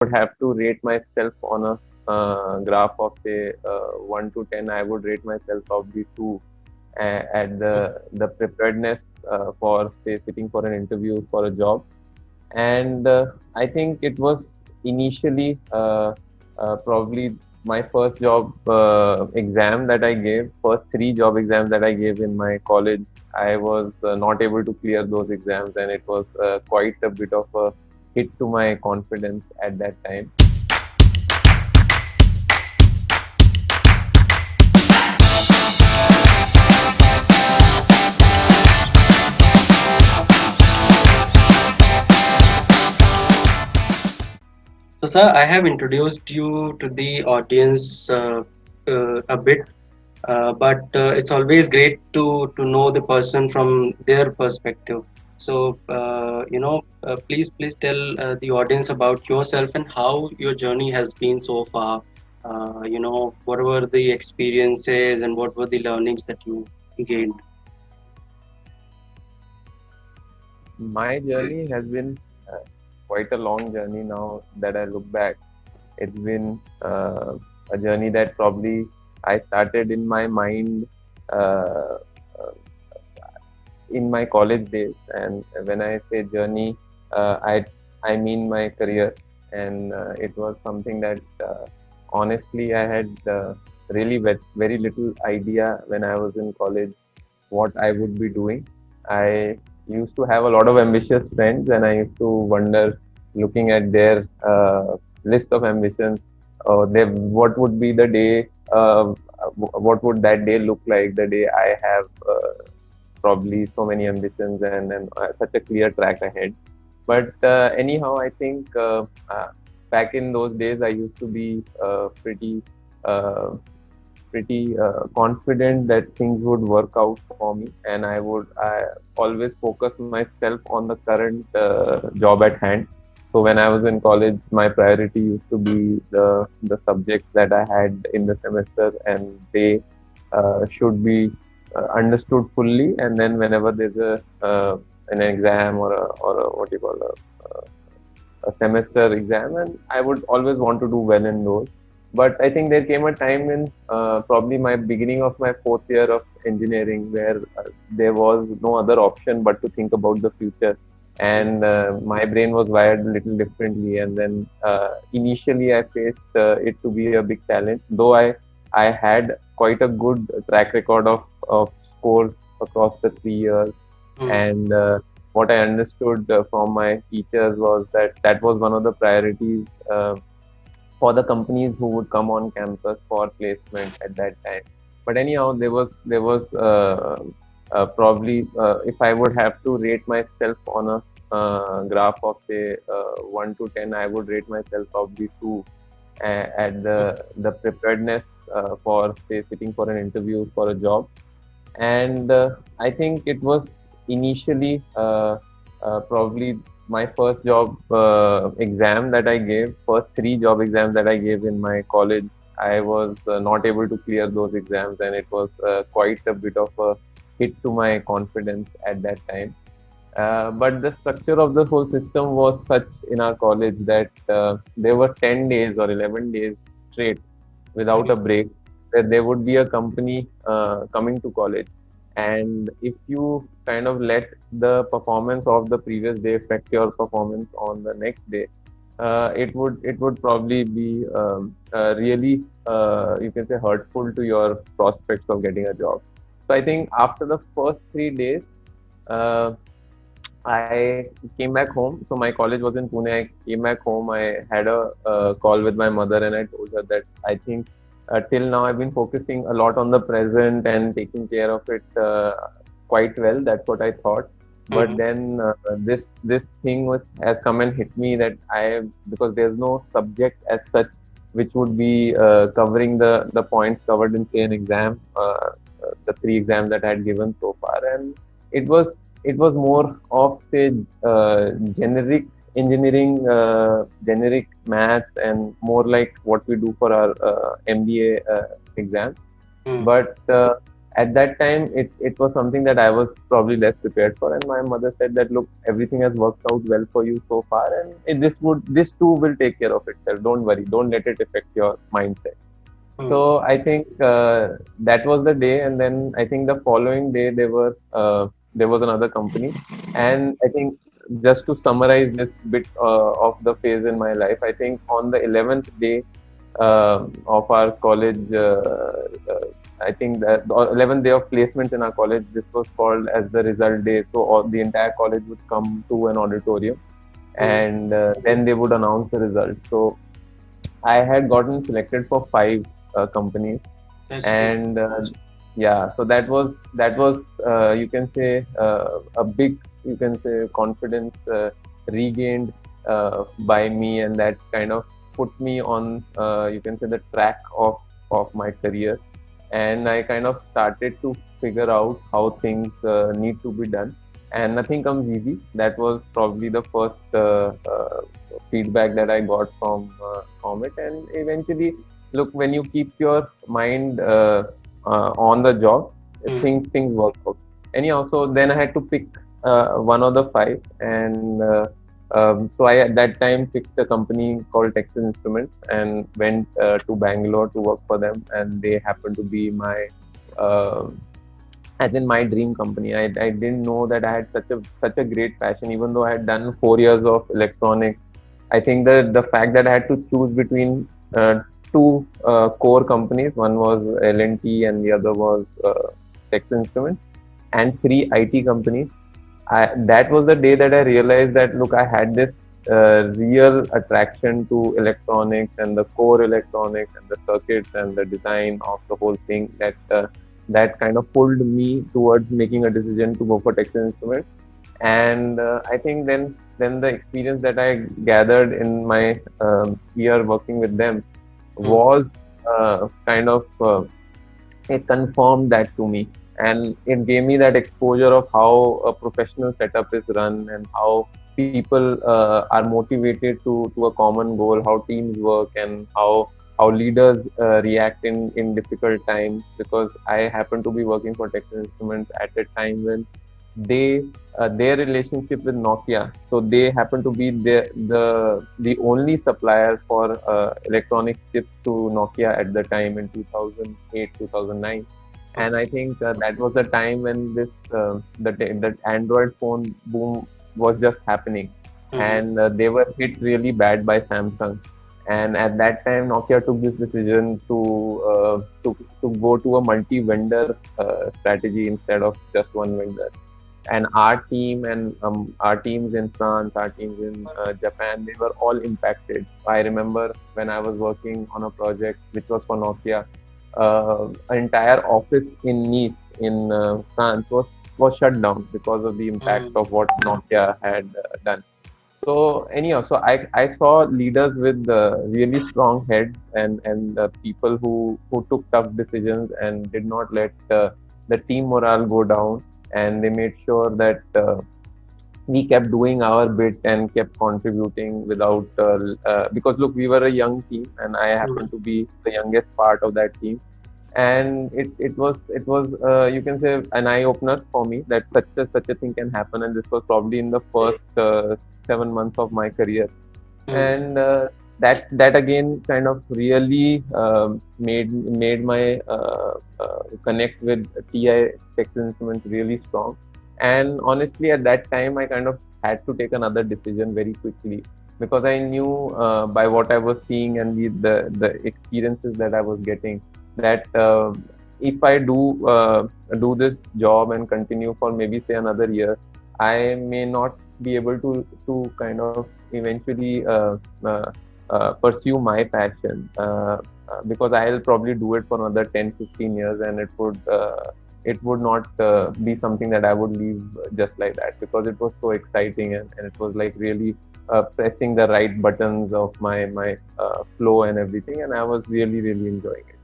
would have to rate myself on a graph of say 1 to 10, I would rate myself probably 2 at the preparedness for say sitting for an interview for a job. And I think it was initially probably my first job exam that I gave, first three job exams that I gave in my college. I was not able to clear those exams, and it was quite a bit of a hit to my confidence at that time. So, sir, I have introduced you to the audience a bit, but it's always great to know the person from their perspective. So, please tell the audience about yourself and how your journey has been so far. What were the experiences and what were the learnings that you gained? My journey has been quite a long journey now that I look back. It's been a journey that probably I started in my mind uh, uh, in my college days. And when I say journey, I mean my career. And it was something that honestly I had really very little idea when I was in college what I would be doing. I used to have a lot of ambitious friends, and I used to wonder, looking at their list of ambitions, what would be the day, what would that day look like, the day I have probably so many ambitions and such a clear track ahead. But anyhow, I think back in those days, I used to be uh, pretty confident that things would work out for me, and I always focus myself on the current job at hand. So when I was in college, my priority used to be the subjects that I had in the semester, and they should be understood fully. And then whenever there's a an exam or a what you call a semester exam, and I would always want to do well in those. But I think there came a time in probably my beginning of my fourth year of engineering where there was no other option but to think about the future. And my brain was wired a little differently. And then initially I faced it to be a big challenge, though I had quite a good track record of scores across the 3 years. Hmm. And what I understood from my teachers was that that was one of the priorities for the companies who would come on campus for placement at that time. But anyhow, there was probably if I would have to rate myself on a graph of say 1 to 10, I would rate myself probably 2 at the preparedness for say sitting for an interview for a job. And I think it was initially probably my first job exam that I gave, first three job exams that I gave in my college. I was not able to clear those exams, and it was quite a bit of a hit to my confidence at that time. But the structure of the whole system was such in our college that there were 10 days or 11 days straight without a break, where there would be a company coming to college. And if you kind of let the performance of the previous day affect your performance on the next day, it would probably be really you can say hurtful to your prospects of getting a job. So I think after the first 3 days, uh, I came back home. So my college was in Pune. I came back home. I had a call with my mother, and I told her that I think till now I've been focusing a lot on the present and taking care of it quite well. That's what I thought. But Hmm. then this thing was has come and hit me that because there's no subject as such which would be covering the points covered in say an exam, the three exams that I had given so far, and it was it was more of say generic engineering, generic maths, and more like what we do for our MBA exam. Hmm. But at that time it was something that I was probably less prepared for, and my mother said that, look, everything has worked out well for you so far, and this too will take care of itself. Don't worry, don't let it affect your mindset. Mm. So I think that was the day, and then I think the following day there was another company, and I think just to summarize this bit of the phase in my life, I think on the 11th day of our college, I think that the 11th day of placement in our college, this was called as the result day. So all, the entire college would come to an auditorium, Mm. and then they would announce the results. So I had gotten selected for five companies, That's great. and yeah, so that was you can say a big, you can say, confidence regained by me, and that kind of put me on, you can say, the track of my career, and I kind of started to figure out how things need to be done, and nothing comes easy. That was probably the first feedback that I got from it, and eventually, look, when you keep your mind on the job, Mm. things work out. Anyhow, so then I had to pick one of the five, and so I at that time picked a company called Texas Instruments and went to Bangalore to work for them, and they happened to be my uh, as in my dream company. I didn't know that I had such a great passion, even though I had done 4 years of electronics. I think the fact that I had to choose between two core companies, one was L&T and the other was Texas Instruments, and three IT companies. That was the day that I realized that, look, I had this real attraction to electronics and the core electronics and the circuits and the design of the whole thing, that kind of pulled me towards making a decision to go for Texas Instruments. And I think then the experience that I gathered in my year working with them Mm. was kind of it confirmed that to me, and it gave me that exposure of how a professional setup is run, and how people are motivated to a common goal, how teams work, and how leaders react in difficult times. Because I happen to be working for Texas Instruments at a time when they their relationship with Nokia. So they happen to be the only supplier for electronic chips to Nokia at the time in 2008 2009. And I think that was the time when the Android phone boom was just happening, Mm. and they were hit really bad by Samsung. And at that time, Nokia took this decision to go to a multi-vendor strategy instead of just one vendor. And our team and our teams in France, our teams in Japan, they were all impacted. I remember when I was working on a project which was for Nokia, an entire office in Nice in France was shut down because of the impact Mm. of what Nokia had done. So anyhow, so I saw leaders with really strong heads, and people who took tough decisions and did not let the team morale go down, and they made sure that we kept doing our bit and kept contributing without because, look, we were a young team, and I Mm. happened to be the youngest part of that team. And it was you can say an eye opener for me that such a thing can happen. And this was probably in the first 7 months of my career, Mm. and that again kind of really made my connect with TI Texas Instruments really strong. And honestly, at that time, I kind of had to take another decision very quickly, because I knew by what I was seeing and the experiences that I was getting, that if I do this job and continue for maybe say another year, I may not be able to kind of eventually pursue my passion, because I'll probably do it for another 10 15 years, and it would not be something that I would leave just like that, because it was so exciting, and it was like really pressing the right buttons of my flow and everything, and I was really enjoying it.